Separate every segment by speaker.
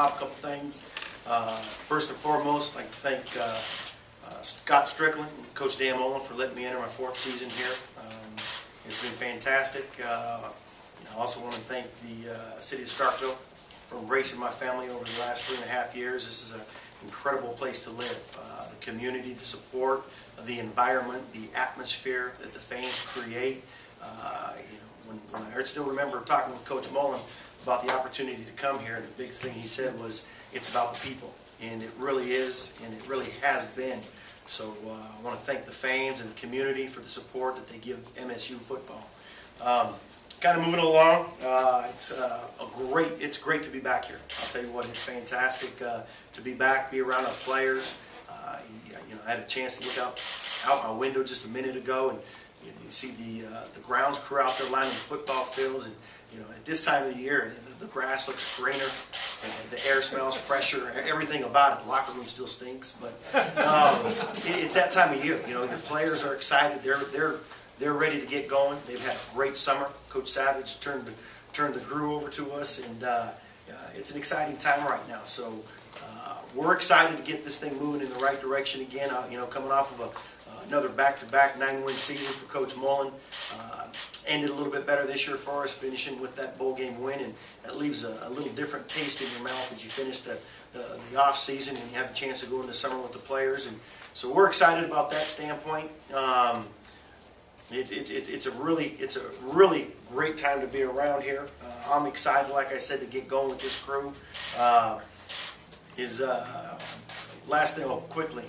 Speaker 1: top a couple things. First and foremost, I'd like to thank Scott Strickland and Coach Dan Mullen for letting me enter my 4th season here. It's been fantastic. I also want to thank the city of Starkville for embracing my family over the last 3.5 years. This is an incredible place to live. The community, the support, the environment, the atmosphere that the fans create. When I still remember talking with Coach Mullen about the opportunity to come here, and the biggest thing he said was, it's about the people. And it really is, and it really has been. So I want to thank the fans and the community for the support that they give MSU football. Kind of moving along, it's great to be back here. I'll tell you what, it's fantastic to be back, be around our players. I had a chance to look out my window just a minute ago, and you see the grounds crew out there lining the football fields, and at this time of the year, the grass looks greener, and the air smells fresher. Everything about it. The locker room still stinks, but it's that time of year. Your players are excited. They're ready to get going. They've had a great summer. Coach Savage turned the crew over to us, and it's an exciting time right now. So we're excited to get this thing moving in the right direction again. Coming off of another back-to-back 9-win season for Coach Mullen. Ended a little bit better this year for us, finishing with that bowl game win, and that leaves a little different taste in your mouth as you finish the off season and you have a chance to go into summer with the players. And so we're excited about that standpoint. It's a really great time to be around here. I'm excited, like I said, to get going with this crew. Last thing, quickly,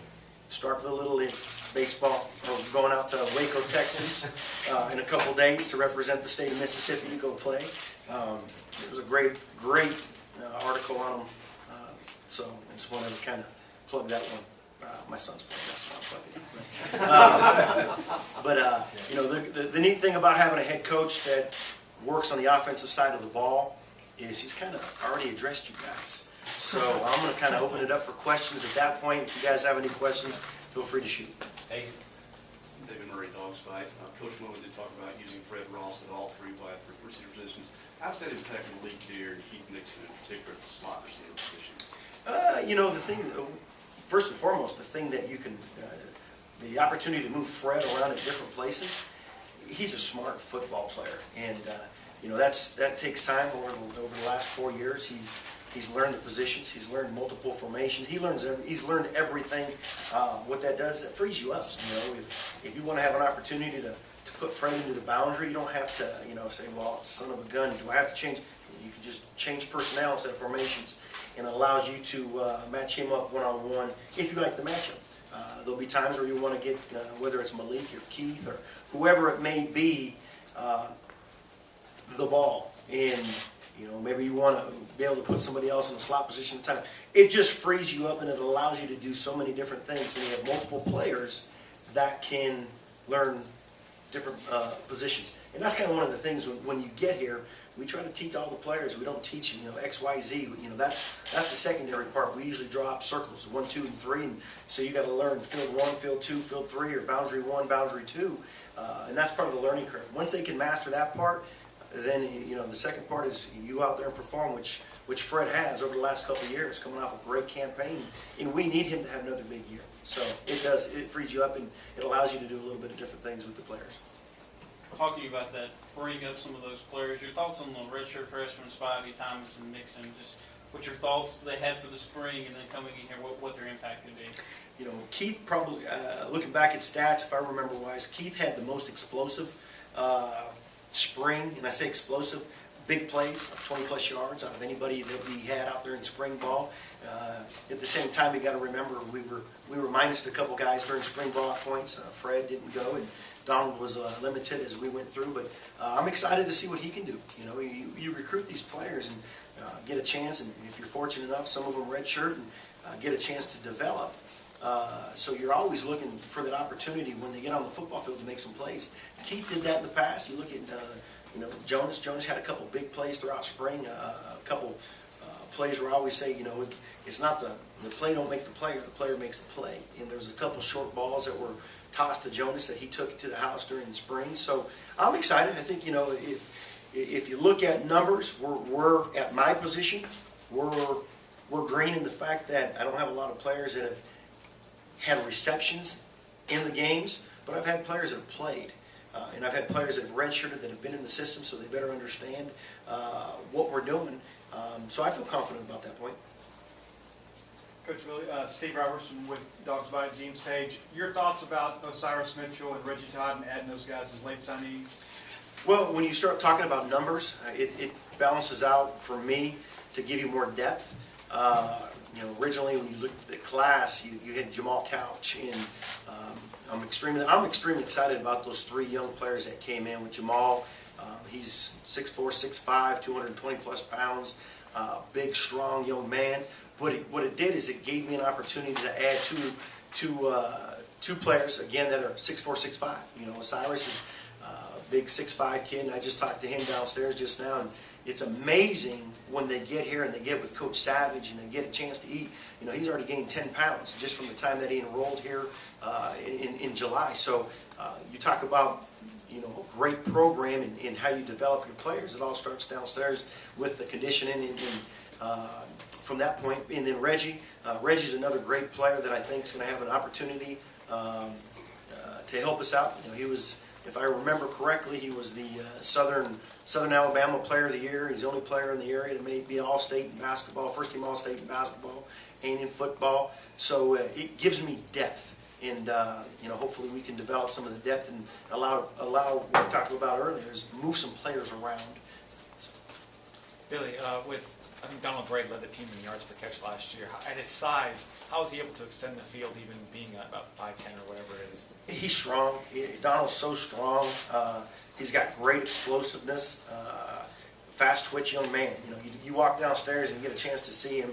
Speaker 1: Starkville Little League baseball. We're going out to Waco, Texas in a couple days to represent the state of Mississippi to go play. There was a great article on them, so I just wanted to kind of plug that one. My son's playing, that's why I'm plugging it. But the neat thing about having a head coach that works on the offensive side of the ball is he's kind of already addressed you guys. So I'm going to kind of open it up for questions at that point. If you guys have any questions, feel free to shoot.
Speaker 2: Hey, David Murray, Dogs Fight. Coach Mullen did talk about using Fred Ross at all three wide receiver positions. How's that impacting the league here and Keith Nixon in particular at the slot receiver position?
Speaker 1: The thing, first and foremost, the thing that you can, the opportunity to move Fred around at different places. He's a smart football player, and that takes time. Over the last 4 years, he's learned the positions. He's learned multiple formations. He's learned everything. What that does, it frees you up. If you want to have an opportunity to put Fred into the boundary, you don't have to say, well, son of a gun, do I have to change? You can just change personnel instead of formations, and it allows you to match him up one-on-one if you like the matchup. There'll be times where you want to get, whether it's Malik or Keith or whoever it may be, the ball, and maybe you want to be able to put somebody else in the slot position at a time. It just frees you up, and it allows you to do so many different things when you have multiple players that can learn different positions. And that's kind of one of the things when you get here, we try to teach all the players. We don't teach X, Y, Z. That's the secondary part. We usually draw up circles, 1, 2, and 3, and so you got to learn field 1, field 2, field 3, or boundary 1, boundary 2, and that's part of the learning curve. Once they can master that part, then the second part is you out there and perform, which Fred has over the last couple of years, coming off a great campaign, and we need him to have another big year. So it frees you up, and it allows you to do a little bit of different things with the players.
Speaker 3: Talking about that, freeing up some of those players, your thoughts on the redshirt freshmen, Spivey, Thomas, and Nixon, just what your thoughts they had for the spring, and then coming in here, what their impact could be?
Speaker 1: Keith probably, looking back at stats, if I remember wise, Keith had the most explosive spring, and I say explosive, big plays of 20-plus yards out of anybody that we had out there in spring ball. At the same time, you got to remember we were minus a couple guys during spring ball at points. Fred didn't go, and Donald was limited as we went through. But I'm excited to see what he can do. You recruit these players and get a chance, and if you're fortunate enough, some of them redshirt and get a chance to develop. So you're always looking for that opportunity when they get on the football field to make some plays. Keith did that in the past. You look at Jonas. Jonas had a couple big plays throughout spring. A couple plays where I always say, it's not the play don't make the player makes the play. And there's a couple short balls that were tossed to Jonas that he took to the house during the spring. So I'm excited. I think if you look at numbers, we're at my position, we're we're green in the fact that I don't have a lot of players that have had receptions in the games, but I've had players that have played. And I've had players that have redshirted that have been in the system, so they better understand what we're doing. So I feel confident about that point.
Speaker 4: Coach Willie, Steve Robertson with Dogs Bite, Jeans Page. Your thoughts about Osiris Mitchell and Reggie Todd and adding those guys as late signees?
Speaker 1: Well, when you start talking about numbers, it balances out for me to give you more depth. Originally when you looked at the class, you had Jamal Couch, and I'm extremely excited about those 3 young players that came in with Jamal. He's 6'4", 6'5", 220 plus pounds, big, strong young man. What it did is it gave me an opportunity to add two players again that are 6'4", 6'5". Osiris is a big 6'5" kid, and I just talked to him downstairs just now, and it's amazing when they get here and they get with Coach Savage and they get a chance to eat. He's already gained 10 pounds just from the time that he enrolled here in July. So you talk about a great program and how you develop your players. It all starts downstairs with the conditioning and from that point. And then Reggie's another great player that I think is going to have an opportunity to help us out. He was, if I remember correctly, he was the Southern Alabama Player of the Year. He's the only player in the area to be All-State in basketball, first-team All-State in basketball and in football. So it gives me depth, and hopefully we can develop some of the depth and allow what we talked about earlier is move some players around.
Speaker 5: Billy, I think Donald Gray led the team in yards per catch last year. At his size, how is he able to extend the field, even being about 5'10" or whatever it is?
Speaker 1: He's strong. Donald's so strong. He's got great explosiveness, fast twitch young man. You walk downstairs and you get a chance to see him.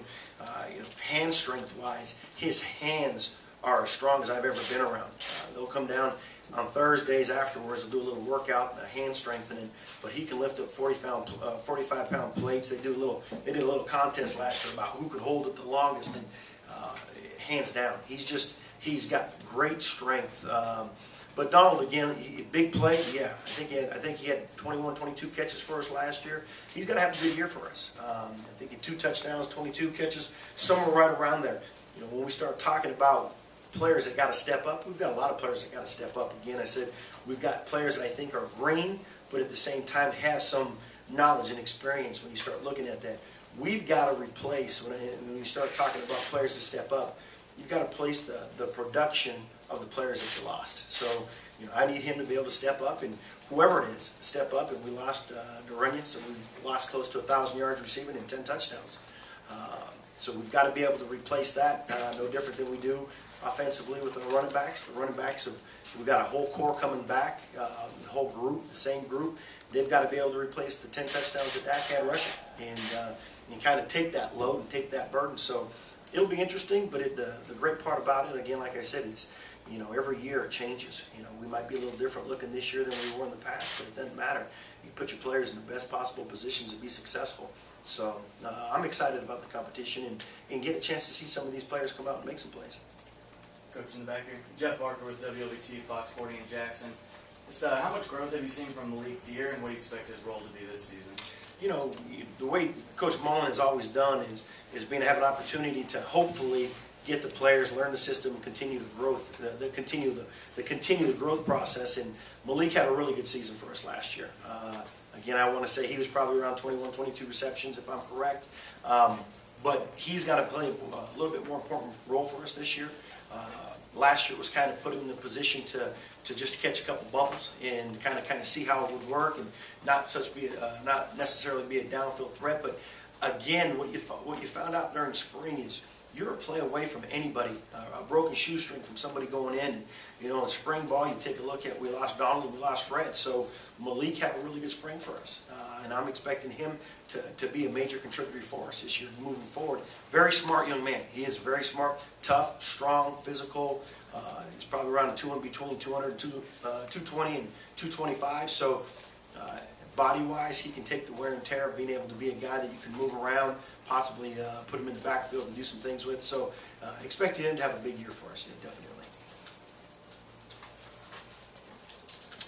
Speaker 1: Hand strength wise, his hands are as strong as I've ever been around. They'll come down on Thursdays afterwards. They'll do a little workout, hand strengthening, but he can lift up 45-pound plates. They did a little contest last year about who could hold it the longest, and hands down, he's got great strength. But Donald, again, big play, yeah. I think he had 21, 22 catches for us last year. He's going to have a good year for us. I think he had 2 touchdowns, 22 catches, somewhere right around there. When we start talking about players that got to step up, we've got a lot of players that got to step up. Again, I said we've got players that I think are green, but at the same time have some knowledge and experience. When you start looking at that, we've got to replace, when you start talking about players to step up, you've got to replace the production of the players that you lost. So, I need him to be able to step up, and whoever it is, step up. And we lost Dureña, so we lost close to 1,000 yards receiving and 10 touchdowns. So we've got to be able to replace that, no different than we do offensively with our running backs. The running backs, we've got a whole core coming back, the whole group, the same group. They've got to be able to replace the 10 touchdowns that Dak had rushing, and kind of take that load and take that burden. So it'll be interesting, but the great part about it, again, like I said, it's, every year it changes. We might be a little different looking this year than we were in the past, but it doesn't matter. You put your players in the best possible positions to be successful. So I'm excited about the competition and get a chance to see some of these players come out and make some plays.
Speaker 6: Coach in the back here, Jeff Barker with WLBT, Fox 40 in Jackson. Just, how much growth have you seen from Malik Deer, and what do you expect his role to be this season?
Speaker 1: The way Coach Mullen has always done is being to have an opportunity to hopefully get the players, learn the system, and continue the growth, continue the growth process. And Malik had a really good season for us last year. Again, I want to say he was probably around 21, 22 receptions, if I'm correct. But he's got to play a little bit more important role for us this year. Last year was kind of put him in the position to just catch a couple bubbles and kind of see how it would work, and not necessarily be a downfield threat. But again, what you found out during spring is you're a play away from anybody, a broken shoestring from somebody going in. In spring ball, you take a look at, we lost Donald and we lost Fred, so Malik had a really good spring for us, and I'm expecting him to be a major contributor for us this year moving forward. Very smart young man. He is very smart, tough, strong, physical. He's probably around between 200 and 220 and 225, so body-wise, he can take the wear and tear of being able to be a guy that you can move around, possibly put him in the backfield and do some things with. So expect him to have a big year for us, yeah, definitely.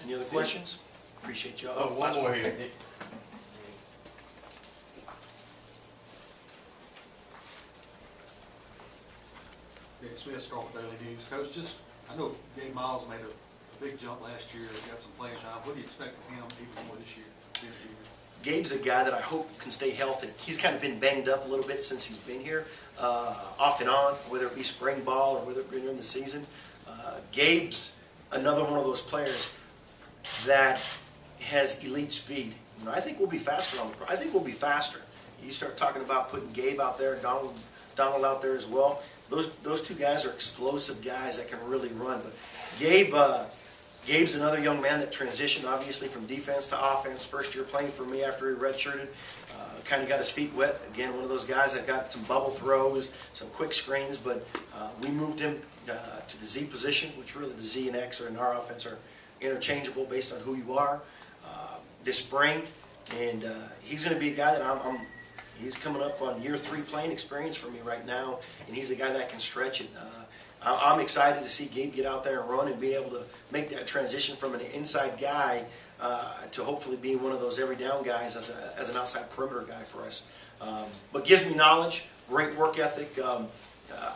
Speaker 1: Any other questions? Appreciate y'all.
Speaker 6: Oh, one more here.
Speaker 7: Okay, Smith, Scarlet Daily News. Coach, I know Gabe Miles made a big jump last year, got some playing time. What do you expect from him even more this year?
Speaker 1: Gabe's a guy that I hope can stay healthy. He's kind of been banged up a little bit since he's been here, off and on, whether it be spring ball or whether it be during the season. Gabe's another one of those players that has elite speed. You know, I think we'll be faster on the. I think we'll be faster. You start talking about putting Gabe out there, Donald out there as well. Those two guys are explosive guys that can really run. But Gabe's another young man that transitioned obviously from defense to offense. First year playing for me after he redshirted. Kind of got his feet wet. Again, one of those guys that got some bubble throws, some quick screens. But we moved him to the Z position, which really the Z and X are in our offense are interchangeable based on who you are. This spring, and he's going to be a guy that he's coming up on year 3 playing experience for me right now, and he's a guy that can stretch it. I'm excited to see Gabe get out there and run and be able to make that transition from an inside guy to hopefully being one of those every down guys as an outside perimeter guy for us. But gives me knowledge, great work ethic.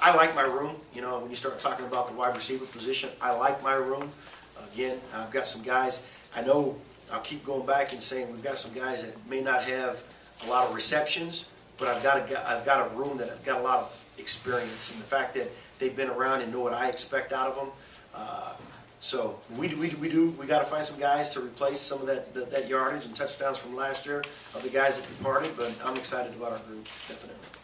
Speaker 1: I like my room. You know, when you start talking about the wide receiver position, I like my room. Again, I've got some guys. I know I'll keep going back and saying we've got some guys that may not have a lot of receptions, but I've got a room that I've got a lot of experience, and the fact that they've been around and know what I expect out of them. So we got to find some guys to replace some of that yardage and touchdowns from last year of the guys that departed. But I'm excited about our group, definitely.